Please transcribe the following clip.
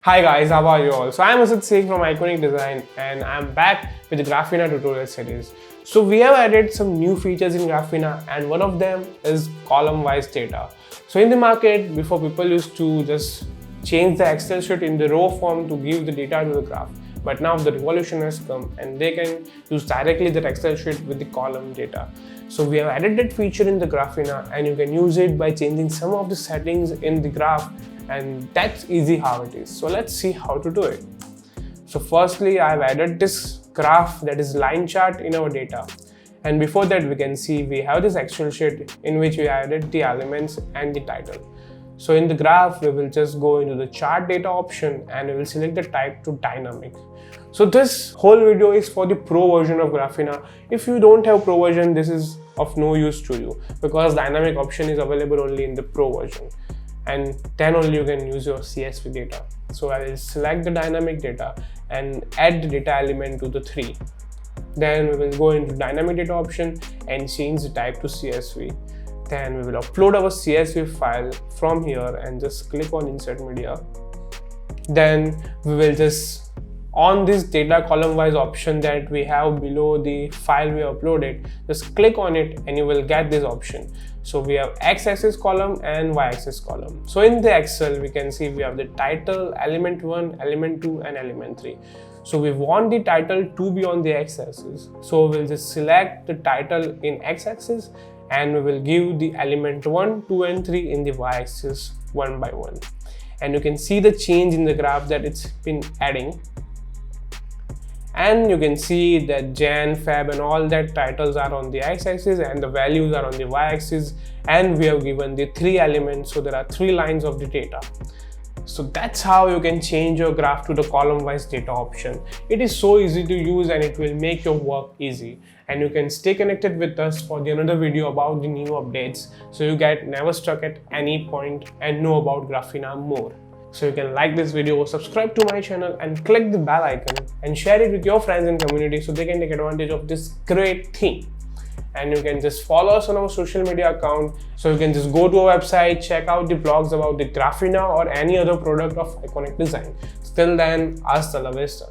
Hi guys, how are you all? So I'm Singh from Iqonic Design and I'm back with the Graphina tutorial series. So we have added some new features in Graphina and one of them is column-wise data. So in the market, before people used to just change the Excel sheet in the row form to give the data to the graph. But now the revolution has come and they can use directly that Excel sheet with the column data. So we have added that feature in the Graphina and you can use it by changing some of the settings in the graph, and that's easy how it is. So let's see how to do it. So firstly, I've added this graph that is line chart in our data. And before that, we can see we have this Excel sheet in which we added the elements and the title. So in the graph, we will just go into the chart data option and we will select the type to dynamic. So this whole video is for the pro version of Graphina. If you don't have pro version, this is of no use to you because dynamic option is available only in the pro version. And then only you can use your CSV data. So I will select the dynamic data and add the data element to the 3. Then we will go into dynamic data option and change the type to CSV. Then we will upload our CSV file from here and just click on insert media. Then we will just on this data column wise option that we have below the file we uploaded, just click on it and you will get this option. So we have x-axis column and y-axis column. So in the Excel, we can see we have the title, element 1, element 2 and element 3. So we want the title to be on the x-axis. So we'll just select the title in x-axis and we will give the element 1, 2 and 3 in the y-axis one by one. And you can see the change in the graph that it's been adding. And you can see that Jan, Feb and all that titles are on the x-axis and the values are on the y-axis, and we have given the 3 elements, so there are 3 lines of the data. So that's how you can change your graph to the column-wise data option. It is so easy to use and it will make your work easy. And you can stay connected with us for another video about the new updates, so you get never stuck at any point and know about Graphina more. So you can like this video, subscribe to my channel and click the bell icon and share it with your friends and community so they can take advantage of this great thing. And you can just follow us on our social media account. So you can just go to our website, check out the blogs about the Graphina or any other product of Iqonic Design. Till then, hasta la vista.